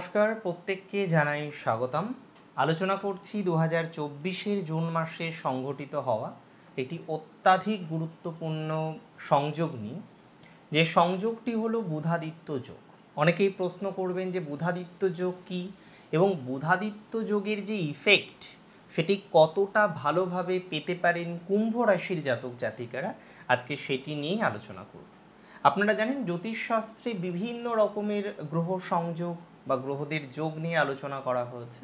নমস্কার, প্রত্যেককে জানাই স্বাগতম। আলোচনা করছি 2024-এর জুন মাসে সংঘটিত হওয়া একটি অত্যাধিক গুরুত্বপূর্ণ সংযোগ নিয়ে। যে সংযোগটি হলো বুধাদিত্য যোগ। অনেকেই প্রশ্ন করবেন যে বুধাদিত্য যোগ কী এবং বুধাদিত্য যোগের যে ইফেক্ট সেটি কতটা ভালোভাবে পেতে পারেন কুম্ভ রাশির জাতক জাতিকারা, আজকে সেটি নিয়েই আলোচনা করব। আপনারা জানেন জ্যোতিষশাস্ত্রে বিভিন্ন রকমের গ্রহ সংযোগ বা গ্রহদের যোগ নিয়ে আলোচনা করা হয়েছে।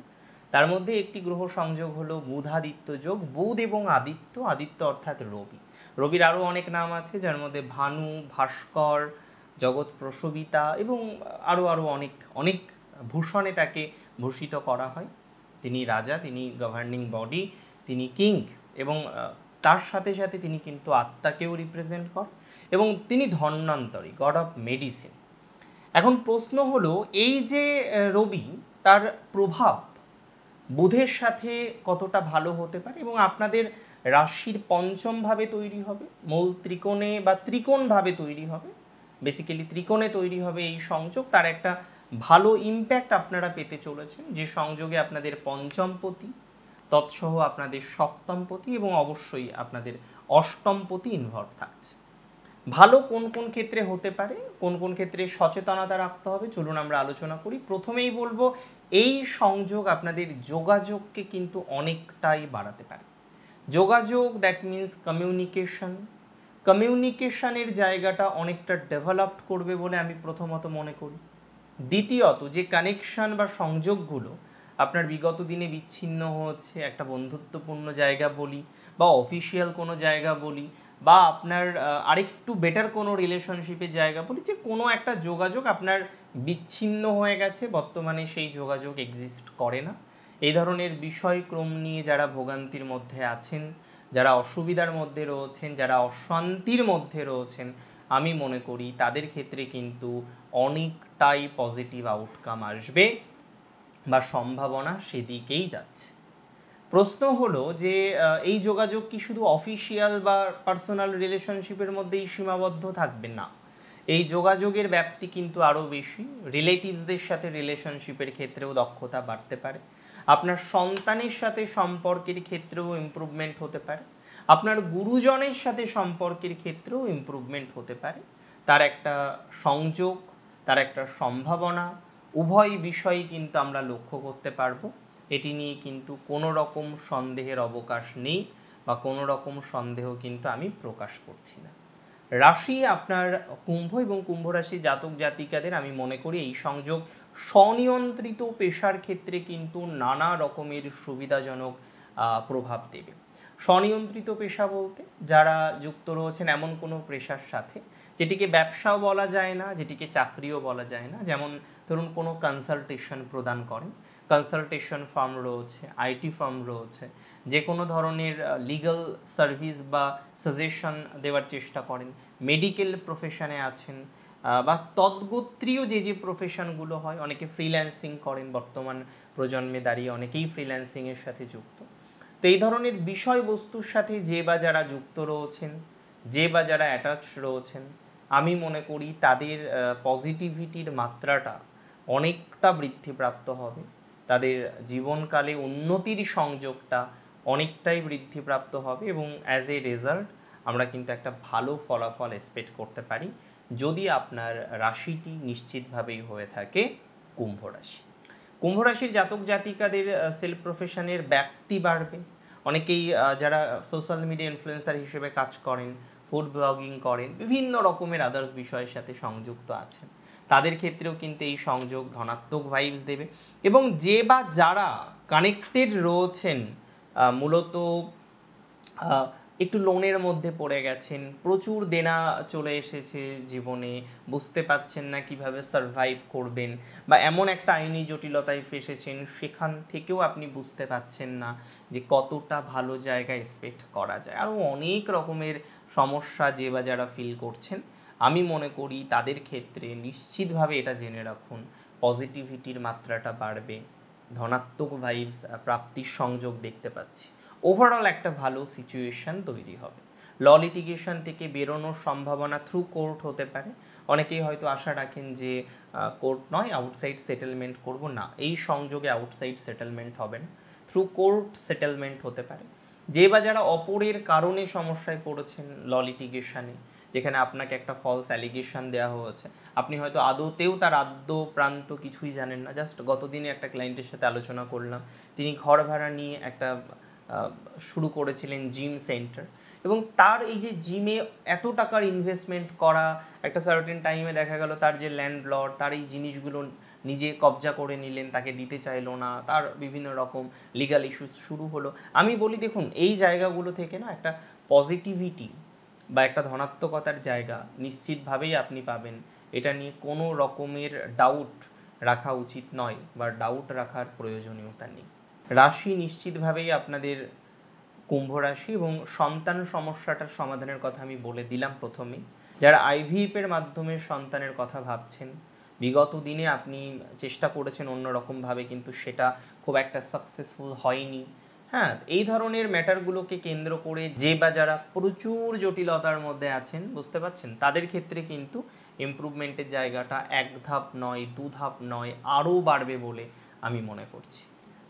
তার মধ্যে একটি গ্রহ সংযোগ হলো বুধাদিত্য যোগ। বুধ এবং আদিত্য, আদিত্য অর্থাৎ রবি। রবির আরও অনেক নাম আছে, যার মধ্যে ভানু, ভাস্কর, জগৎ প্রসবিতা এবং আরও অনেক অনেক ভূষণে তাকে ভূষিত করা হয়। তিনি রাজা, তিনি গভর্নিং বডি, তিনি কিং এবং তার সাথে সাথে তিনি কিন্তু আত্মাকেও রিপ্রেজেন্ট করেন এবং তিনি ধন্বন্তরী, গড অফ মেডিসিন। এখন প্রশ্ন হলো, এই যে রবি, তার প্রভাব বুধের সাথে কতটা ভালো হতে পারে এবং আপনাদের রাশির পঞ্চম ভাবে তৈরি হবে, মূল ত্রিকোণে বা ত্রিকোণভাবে তৈরি হবে, বেসিক্যালি ত্রিকোণে তৈরি হবে এই সংযোগ। তার একটা ভালো ইম্প্যাক্ট আপনারা পেতে চলেছেন, যে সংযোগে আপনাদের পঞ্চমপতি, তৎসহ আপনাদের সপ্তমপতি এবং অবশ্যই আপনাদের অষ্টমপতি ইনভলভ থাকছে। ভালো কোন কোন ক্ষেত্রে হতে পারে, কোন কোন ক্ষেত্রে সচেতনতা রাখতে হবে, চলুন আমরা আলোচনা করি। প্রথমেই বলবো, এই সংযোগ আপনাদের যোগাযোগকে কিন্তু অনেকটাই বাড়াতে পারে। যোগাযোগ, দ্যাট মিনস কমিউনিকেশনের জায়গাটা অনেকটা ডেভেলপড করবে বলে আমি প্রথমত মনে করি। দ্বিতীয়ত, যে কানেকশন বা সংযোগগুলো আপনার বিগত দিনে বিচ্ছিন্ন হচ্ছে, একটা বন্ধুত্বপূর্ণ জায়গা বলি বা অফিসিয়াল কোনো জায়গা বলি বা আপনার আরেকটু বেটার কোনো রিলেশনশিপের জায়গা বলি, যে কোনো একটা যোগাযোগ আপনার বিচ্ছিন্ন হয়ে গেছে, বর্তমানে সেই যোগাযোগ এক্সিস্ট করে না। এই ধরনের বিষয়ক্রম নিয়ে যারা ভোগান্তির মধ্যে আছেন, যারা অসুবিধার মধ্যে রয়েছেন, যারা অশান্তির মধ্যে রয়েছেন, আমি মনে করি তাদের ক্ষেত্রে কিন্তু অনেকটাই পজিটিভ আউটকাম আসবে বা সম্ভাবনা সেদিকেই যাচ্ছে। প্রশ্ন হলো যে এই যোগাযোগ কি শুধু অফিসিয়াল বা পার্সোনাল রিলেশনশিপের মধ্যেই সীমাবদ্ধ থাকবে? না, এই যোগাযোগের ব্যাপ্তি কিন্তু আরও বেশি। রিলেটিভসদের সাথে রিলেশনশিপের ক্ষেত্রেও দক্ষতা বাড়তে পারে, আপনার সন্তানের সাথে সম্পর্কের ক্ষেত্রেও ইমপ্রুভমেন্ট হতে পারে, আপনার গুরুজনের সাথে সম্পর্কের ক্ষেত্রেও ইমপ্রুভমেন্ট হতে পারে। তার একটা সংযোগ, তার একটা সম্ভাবনা, উভয় বিষয়ই কিন্তু আমরা লক্ষ্য করতে পারবো। এটি নিয়ে কিন্তু কোনো রকম সন্দেহের অবকাশ নেই বা কোনো রকম সন্দেহ কিন্তু আমি প্রকাশ করছি না। রাশি আপনার কুম্ভ এবং কুম্ভ রাশি জাতক জাতিকাদের আমি মনে করি এই সংযোগ স্বনিয়ন্ত্রিত পেশার ক্ষেত্রে কিন্তু নানা রকমের সুবিধাজনক প্রভাব দেবে। স্বনিয়ন্ত্রিত পেশা বলতে যারা যুক্ত রয়েছেন এমন কোনো পেশার সাথে যেটিকে ব্যবসাও বলা যায় না, যেটিকে চাকরিও বলা যায় না। যেমন ধরুন কোনো কনসালটেশন প্রদান করেন, কনসালটেশন ফার্ম রয়েছে, আইটি ফার্ম রয়েছে, যে কোনো ধরনের লিগ্যাল সার্ভিস বা সাজেশন দেওয়ার চেষ্টা করেন, মেডিকেল প্রফেশনে আছেন বা তদ্গোত্রীয় যে প্রফেশনগুলো হয়, অনেকে ফ্রিল্যান্সিং করেন, বর্তমান প্রজন্মে দাঁড়িয়ে অনেকেই ফ্রিল্যান্সিংয়ের সাথে যুক্ত। তো এই ধরনের বিষয়বস্তুর সাথে যে বা যারা যুক্ত রয়েছেন, যে বা যারা অ্যাটাচ রয়েছেন, আমি মনে করি তাদের পজিটিভিটির মাত্রাটা অনেকটা বৃদ্ধিপ্রাপ্ত হবে, তাদের জীবনকালে উন্নতির সংযোগটা অনেকটাই বৃদ্ধিপ্রাপ্ত হবে এবং অ্যাজ এ রেজাল্ট আমরা কিন্তু একটা ভালো ফলাফল এক্সপেক্ট করতে পারি, যদি আপনার রাশিটি নিশ্চিতভাবেই হয়ে থাকে কুম্ভ রাশি। কুম্ভ রাশির জাতক জাতিকাদের সেলফ প্রফেশনের ব্যাপ্তি বাড়বে। অনেকেই যারা সোশ্যাল মিডিয়া ইনফ্লুয়েন্সার হিসেবে কাজ করেন, ফুড ব্লগিং করেন, বিভিন্ন রকমের আদার্স বিষয়ের সাথে সংযুক্ত আছেন, তাদের ক্ষেত্রেও কিন্তু এই সংযোগ ধনাত্মক ভাইবস দেবে। এবং যে বা যারা কানেক্টেড রয়েছেন, মূলত একটু লোনের মধ্যে পড়ে গেছেন, প্রচুর দেনা চলে এসেছে জীবনে, বুঝতে পারছেন না কিভাবে সারভাইভ করবেন, বা এমন একটা আইনি জটিলতায় ফেসেছেন সেখান থেকেও আপনি বুঝতে পারছেন না যে কতটা ভালো জায়গা এক্সপেক্ট করা যায়, আরও অনেক রকমের সমস্যা যে বা যারা ফিল করছেন, আমি মনে করি তাদের ক্ষেত্রে নিশ্চিতভাবে এটা জেনে রাখুন, পজিটিভিটির মাত্রাটা বাড়বে, ধনাত্মক ভাইবস প্রাপ্তির সংযোগ দেখতে পাচ্ছি, ওভারঅল একটা ভালো সিচুয়েশান তৈরি হবে। ল লিটিগেশন থেকে বেরোনোর সম্ভাবনা থ্রু কোর্ট হতে পারে। অনেকেই হয়তো আশা রাখেন যে কোর্ট নয়, আউটসাইড সেটেলমেন্ট করব, না, এই সংযোগে আউটসাইড সেটেলমেন্ট হবে না, থ্রু কোর্ট সেটেলমেন্ট হতে পারে। যে বা যারা অপরের কারণে সমস্যায় পড়েছেন ল লিটিগেশনে, যেখানে আপনাকে একটা ফলস অ্যালিগেশন দেওয়া হয়েছে, আপনি হয়তো আদতেও তার আদ্য প্রান্ত কিছুই জানেন না। জাস্ট গতদিনে একটা ক্লায়েন্টের সাথে আলোচনা করলাম, তিনি ঘর ভাড়া নিয়ে একটা শুরু করেছিলেন জিম সেন্টার, এবং তার এই যে জিমে এত টাকার ইনভেস্টমেন্ট করা, একটা সার্টেন টাইমে দেখা গেল তার যে ল্যান্ডলর্ড তার এই জিনিসগুলো নিজে কবজা করে নিলেন, তাকে দিতে চাইলো না, তার বিভিন্ন রকম লিগাল ইস্যুস শুরু হলো। আমি বলি দেখুন, এই জায়গাগুলো থেকে না একটা পজিটিভিটি বা একটা ধনাত্মকতার জায়গা নিশ্চিতভাবেই আপনি পাবেন। এটা নিয়ে কোনো রকমের ডাউট রাখা উচিত নয় বা ডাউট রাখার প্রয়োজনীয়তা নেই। রাশি নিশ্চিতভাবেই আপনাদের কুম্ভ রাশি, এবং সন্তান সমস্যাটার সমাধানের কথা আমি বলে দিলাম প্রথমেই। যারা আইভিএফের মাধ্যমে সন্তানের কথা ভাবছেন, বিগত দিনে আপনি চেষ্টা করেছেন অন্যরকমভাবে, কিন্তু সেটা খুব একটা সাকসেসফুল হয়নি। হ্যাঁ, এই ধরনের ম্যাটারগুলোকে কেন্দ্র করে যে বা যারা প্রচুর জটিলতার মধ্যে আছেন, বুঝতে পারছেন, তাদের ক্ষেত্রে কিন্তু ইমপ্রুভমেন্টের জায়গাটা এক ধাপ নয়, দু ধাপ নয়, আরও বাড়বে বলে আমি মনে করছি।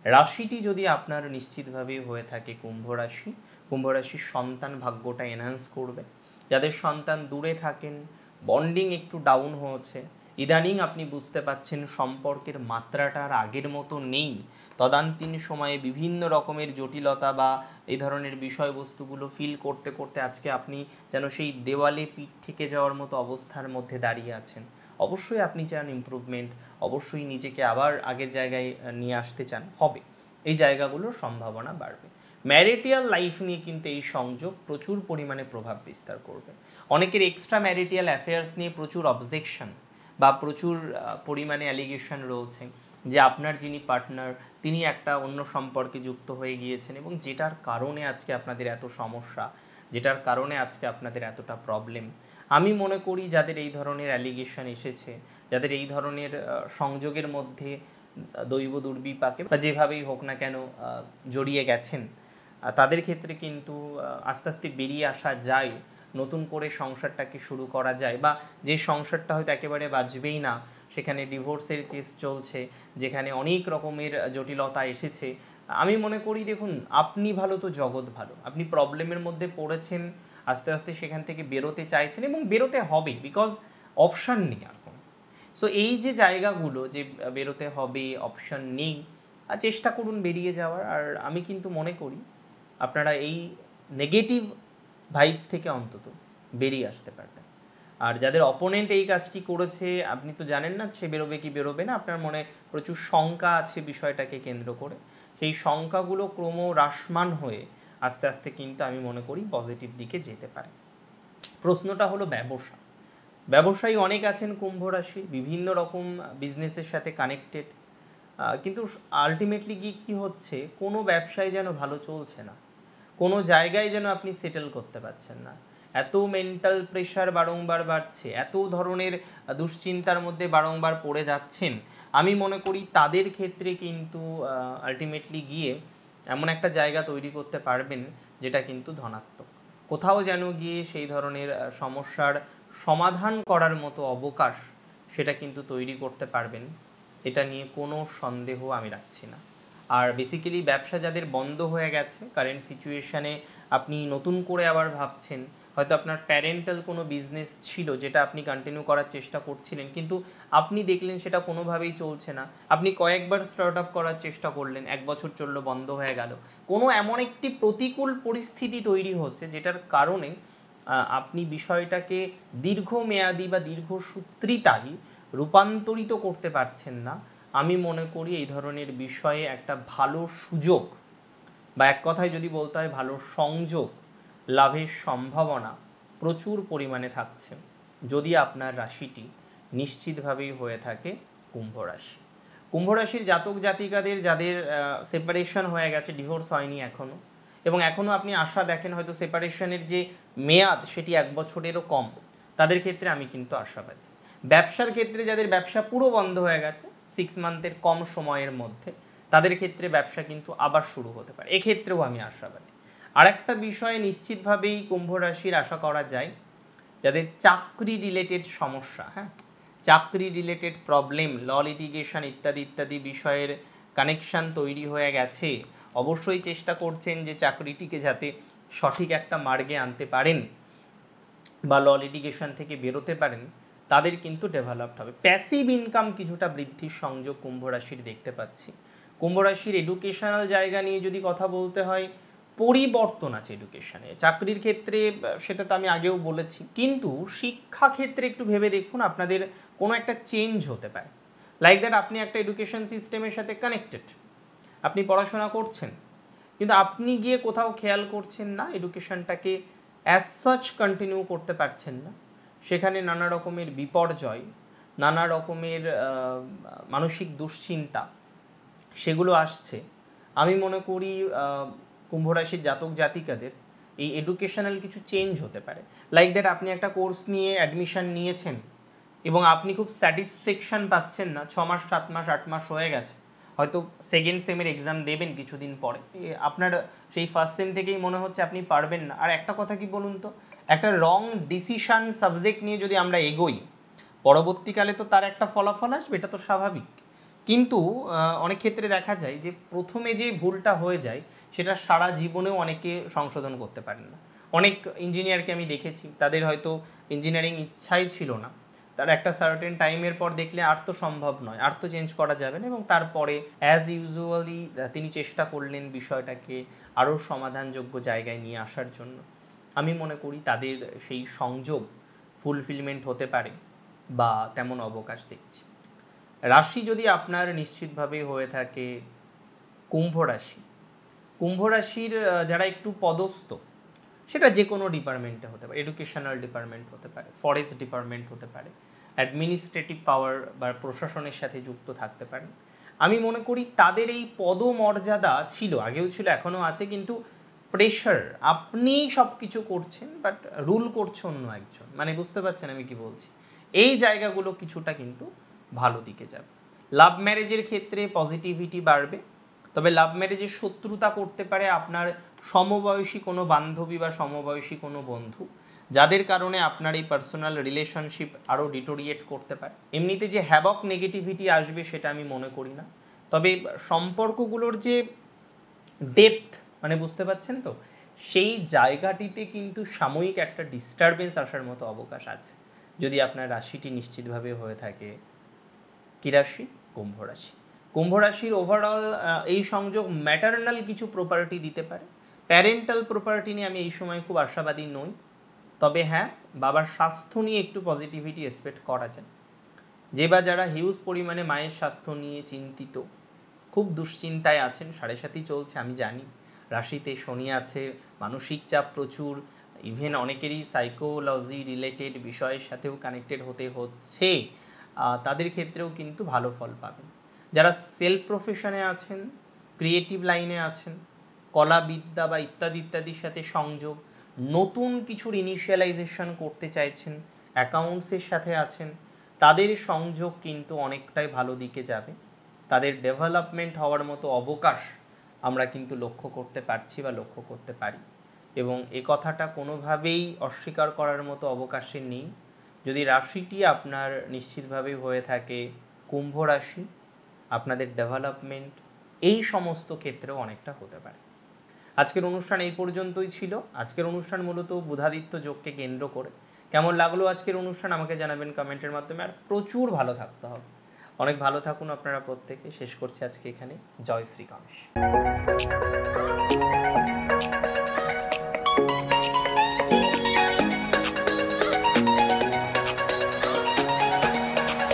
রাশিটি যদি আপনার নিশ্চিতভাবেই হয়ে থাকে কুম্ভ রাশি, কুম্ভ রাশির সন্তান ভাগ্যটা এনহ্যান্স করবে। যাদের সন্তান দূরে থাকেন, বন্ডিং একটু ডাউন হয়েছে, ইদানিং আপনি বুঝতে পাচ্ছেন সম্পর্কের মাত্রাটা আর আগের মতো নেই, তদানীন্তন সময়ে বিভিন্ন রকমের জটিলতা বা এই ধরনের বিষয়বস্তুগুলো ফিল করতে করতে আজকে আপনি যেন সেই দেওয়ালে পিঠ থেকে যাওয়ার মতো অবস্থার মধ্যে দাঁড়িয়ে আছেন। অবশ্যই আপনি চান ইমপ্রুভমেন্ট, অবশ্যই নিজেকে আবার আগের জায়গায় নিয়ে আসতে চান, হবে, এই জায়গাগুলোর সম্ভাবনা বাড়বে। ম্যারিটিয়াল লাইফ নিয়ে কিন্তু এই সংযোগ প্রচুর পরিমাণে প্রভাব বিস্তার করবে। অনেকের এক্সট্রা ম্যারিটিয়াল অ্যাফেয়ার্স নিয়ে প্রচুর অবজেকশন বা প্রচুর পরিমাণে অ্যালিগেশন রয়েছে যে আপনার যিনি পার্টনার তিনি একটা অন্য সম্পর্কে যুক্ত হয়ে গিয়েছেন, এবং যেটার কারণে আজকে আপনাদের এত সমস্যা, যেটার কারণে আজকে আপনাদের এতটা প্রবলেম। আমি মনে করি যাদের এই ধরনের অ্যালিগেশন এসেছে, যাদের এই ধরনের সংযোগের মধ্যে দৈব দুর্বিপাকে বা যেভাবেই হোক না কেন জড়িয়ে গেছেন, তাদের ক্ষেত্রে কিন্তু আস্তে আস্তে বেরিয়ে আসা যায়, নতুন করে সংসারটাকে শুরু করা যায়, বা যে সংসারটা হয়তো একেবারে বাঁচবেই না, সেখানে ডিভোর্সের কেস চলছে, যেখানে অনেক রকমের জটিলতা এসেছে, আমি মনে করি দেখুন, আপনি ভালো তো জগৎ ভালো। আপনি প্রবলেমের মধ্যে পড়েছেন, আস্তে আস্তে সেখান থেকে বেরোতে চাইছেন, এবং বেরোতে হবে, বিকজ অপশান নেই আর কোনো। সো এই যে জায়গাগুলো যে বেরোতে হবে, অপশান নেই, আর চেষ্টা করুন বেরিয়ে যাওয়ার। আর আমি কিন্তু মনে করি আপনারা এই নেগেটিভ ভাইবস থেকে অন্তত বেরিয়ে আসতে পারবেন। আর যাদের অপোনেন্ট এই কাজটি করেছে, আপনি তো জানেন না সে বেরোবে কি বেরোবে না, আপনার মনে প্রচুর শঙ্কা আছে বিষয়টাকে কেন্দ্র করে, সেই শঙ্কাগুলো ক্রমহ্রাসমান হয়ে আস্তে আস্তে কিন্তু আমি মনে করি পজিটিভ দিকে যেতে পারে। প্রশ্নটা হলো ব্যবসা। ব্যবসায়ী অনেক আছেন কুম্ভ রাশি, বিভিন্ন রকম বিজনেসের সাথে কানেক্টেড, কিন্তু আলটিমেটলি গিয়ে কী হচ্ছে, কোনো ব্যবসায় যেন ভালো চলছে না, কোনো জায়গায় যেন আপনি সেটেল করতে পারছেন না। এত মেন্টাল প্রেশার বারংবার বাড়ছে, এত ধরনের দুশ্চিন্তার মধ্যে বারংবার পড়ে যাচ্ছেন। আমি মনে করি তাদের ক্ষেত্রে কিন্তু আলটিমেটলি গিয়ে এমন একটা জায়গা তৈরি করতে পারবেন যেটা কিন্তু ধনাত্মক। কোথাও যেন গিয়ে সেই ধরনের সমস্যার সমাধান করার মতো অবকাশ সেটা কিন্তু তৈরি করতে পারবেন, এটা নিয়ে কোনো সন্দেহ আমি রাখছি না। আর বেসিক্যালি ব্যবসা যাদের বন্ধ হয়ে গেছে কারেন্ট সিচুয়েশানে, আপনি নতুন করে আবার ভাবছেন, হয়তো আপনার প্যারেন্টাল কোনো বিজনেস ছিল যেটা আপনি কন্টিনিউ করার চেষ্টা করছিলেন, কিন্তু আপনি দেখলেন সেটা কোনোভাবেই চলছে না, আপনি কয়েকবার স্টার্ট আপ করার চেষ্টা করলেন, 1 বছর চললো, বন্ধ হয়ে গেল, কোনো এমন একটি প্রতিকূল পরিস্থিতি তৈরি হচ্ছে যেটার কারণে আপনি বিষয়টাকে দীর্ঘমেয়াদী বা দীর্ঘসূত্রিতায় রূপান্তরিত করতে পারছেন না। আমি মনে করি এই ধরনের বিষয়ে একটা ভালো সুযোগ, বা এক কথায় যদি বলতে হয় ভালো সংযোগ লাভের সম্ভাবনা প্রচুর পরিমাণে থাকছে, যদি আপনার রাশিটি নিশ্চিতভাবেই হয়ে থাকে কুম্ভ রাশি। কুম্ভ রাশির জাতক জাতিকাদের যাদের সেপারেশন হয়ে গেছে, ডিভোর্স হয়নি এখনও, এবং এখনও আপনি আশা দেখেন হয়তো সেপারেশনের যে মেয়াদ সেটি 1 বছরেরও কম, তাদের ক্ষেত্রে আমি কিন্তু আশাবাদী। ব্যবসার ক্ষেত্রে যাদের ব্যবসা পুরো বন্ধ হয়ে গেছে 6 মান্থের কম সময়ের মধ্যে, তাদের ক্ষেত্রে ব্যবসা কিন্তু আবার শুরু হতে পারে, এক্ষেত্রেও আমি আশাবাদী। আরেকটা বিষয়ে নিশ্চিতভাবেই কুম্ভ রাশির আশা করা যায়, যাদের চাকরি রিলেটেড সমস্যা, হ্যাঁ, চাকরি রিলেটেড প্রবলেম, ল লিটিগেশন ইত্যাদি ইত্যাদি বিষয়ের কানেকশান তৈরি হয়ে গেছে, অবশ্যই চেষ্টা করছেন যে চাকরিটিকে যাতে সঠিক একটা মার্গে আনতে পারেন বা ল লিটিগেশন থেকে বেরোতে পারেন, তাদের কিন্তু ডেভেলপড হবে। প্যাসিভ ইনকাম কিছুটা বৃদ্ধির সংযোগ কুম্ভ রাশির দেখতে পাচ্ছি। কুম্ভ রাশির এডুকেশনাল জায়গা নিয়ে যদি কথা বলতে হয়, পরিবর্তন আছে এডুকেশনে। চাকরির ক্ষেত্রে সেটা তো আমি আগেও বলেছি, কিন্তু শিক্ষা ক্ষেত্রে একটু ভেবে দেখুন, আপনাদের কোনো একটা চেঞ্জ হতে পারে। লাইক দ্যাট আপনি একটা এডুকেশন সিস্টেমের সাথে কানেক্টেড, আপনি পড়াশোনা করছেন, কিন্তু আপনি গিয়ে কোথাও খেয়াল করছেন না, এডুকেশনটাকে অ্যাজ সাচ কন্টিনিউ করতে পারছেন না। সেখানে নানা রকমের বিপর্যয়, নানা রকমের মানসিক দুশ্চিন্তা সেগুলো আসছে। আমি মনে করি কুম্ভ রাশির জাতক জাতিকাদের এই এডুকেশনাল কিছু চেঞ্জ হতে পারে। লাইক দ্যাট আপনি একটা কোর্স নিয়ে অ্যাডমিশন নিয়েছেন এবং আপনি খুব স্যাটিসফ্যাকশান পাচ্ছেন না, 6 মাস 7 মাস 8 মাস হয়ে গেছে, হয়তো সেকেন্ড সেমের এক্সাম দেবেন কিছুদিন পরে, আপনার সেই ফার্স্ট সেম থেকেই মনে হচ্ছে আপনি পারবেন না। আর একটা কথা কি বলুন তো, একটা রং ডিসিশন সাবজেক্ট নিয়ে যদি আমরা এগোই, পরবর্তীকালে তো তার একটা ফলাফল আসবে, এটা তো স্বাভাবিক। কিন্তু অনেক ক্ষেত্রে দেখা যায় যে প্রথমে যে ভুলটা হয়ে যায় সেটা সারা জীবনেও অনেকে সংশোধন করতে পারেন না। অনেক ইঞ্জিনিয়ারকে আমি দেখেছি, তাদের হয়তো ইঞ্জিনিয়ারিং ইচ্ছাই ছিল না, তার একটা সার্টেন টাইমের পর দেখলে আর তো সম্ভব নয়, আর তো চেঞ্জ করা যাবে না, এবং তারপরে অ্যাজ ইউজুয়ালি তিনি চেষ্টা করলেন বিষয়টাকে আরও সমাধানযোগ্য জায়গায় নিয়ে আসার জন্য। আমি মনে করি তাদের সেই সংযোগ ফুলফিলমেন্ট হতে পারে বা তেমন অবকাশ দেখছি। রাশি যদি আপনার নিশ্চিতভাবে হয়ে থাকে কুম্ভ রাশি, কুম্ভ রাশির যারা একটু পদস্থ, সেটা যে কোনো ডিপার্টমেন্টে হতে পারে, এডুকেশনাল ডিপার্টমেন্ট হতে পারে, ফরেস্ট ডিপার্টমেন্ট হতে পারে, অ্যাডমিনিস্ট্রেটিভ পাওয়ার বা প্রশাসনের সাথে যুক্ত থাকতে পারেন, আমি মনে করি তাদের এই পদমর্যাদা ছিল, আগেও ছিল, এখনও আছে, কিন্তু প্রেশার, আপনি সব কিছু করছেন বাট রুল করছে অন্য একজন, মানে বুঝতে পারছেন আমি কি বলছি, এই জায়গাগুলো কিছুটা কিন্তু ভালো দিকে যাবে। লাভ ম্যারেজের ক্ষেত্রে পজিটিভিটি বাড়বে, তবে লাভ ম্যারেজের শত্রুতা করতে পারে আপনার সমবয়সী কোনো বান্ধবী বা সমবয়সী কোনো বন্ধু, যাদের কারণে আপনার এই পার্সোনাল রিলেশনশিপ আরও ডিটোরিয়েট করতে পারে। এমনিতে যে হ্যাবক নেগেটিভিটি আসবে সেটা আমি মনে করি না, তবে সম্পর্কগুলোর যে ডেপথ, মানে বুঝতে পারছেন তো, সেই জায়গাটিতে কিন্তু সাময়িক একটা ডিস্টারবেন্স আসার মতো অবকাশ আছে, যদি আপনার রাশিটি নিশ্চিতভাবে হয়ে থাকে কী রাশি? কুম্ভ রাশি। কুম্ভ রাশির ওভারঅল এই সংযোগ ম্যাটারনাল কিছু প্রপার্টি দিতে পারে। প্যারেন্টাল প্রপার্টি নিয়ে আমি এই সময় খুব আশাবাদী নই, তবে হ্যাঁ, বাবার স্বাস্থ্য নিয়ে একটু পজিটিভিটি এক্সপেক্ট করা যায়। যে বা যারা হিউজ পরিমাণে মায়ের স্বাস্থ্য নিয়ে চিন্তিত, খুব দুশ্চিন্তায় আছেন, 7.5 চলছে, আমি জানি রাশিতে শনি আছে, মানসিক চাপ প্রচুর, ইভেন অনেকেরই সাইকোলজি রিলেটেড বিষয়ের সাথেও কানেক্টেড হতে হচ্ছে, তাদের ক্ষেত্রেও কিন্তু ভালো ফল পাবেন। যারা সেলফ প্রফেশনে আছেন, ক্রিয়েটিভ লাইনে আছেন, কলাবিদ্যা বা ইত্যাদি ইত্যাদির সাথে সংযোগ, নতুন কিছুর ইনিশিয়ালাইজেশন করতে চাইছেন, অ্যাকাউন্টসের সাথে আছেন, তাদের সংযোগ কিন্তু অনেকটাই ভালো দিকে যাবে। তাদের ডেভেলপমেন্ট হওয়ার মতো অবকাশ আমরা কিন্তু লক্ষ্য করতে পারছি বা লক্ষ্য করতে পারি, এবং এ কথাটা কোনোভাবেই অস্বীকার করার মতো অবকাশে নেই। যদি রাশিটি আপনার নিশ্চিতভাবে হয়ে থাকে কুম্ভ রাশি, আপনাদের ডেভেলপমেন্ট এই সমস্ত ক্ষেত্রেও অনেকটা হতে পারে। আজকের অনুষ্ঠান এই পর্যন্তই ছিল। আজকের অনুষ্ঠান মূলত বুধাদিত্য যোগকে কেন্দ্র করে। কেমন লাগলো আজকের অনুষ্ঠান আমাকে জানাবেন কমেন্টের মাধ্যমে, আর প্রচুর ভালো থাকতে হবে। অনেক ভালো থাকুন আপনারা প্রত্যেকে। শেষ করছি আজকে এখানে। জয় শ্রী গণেশ।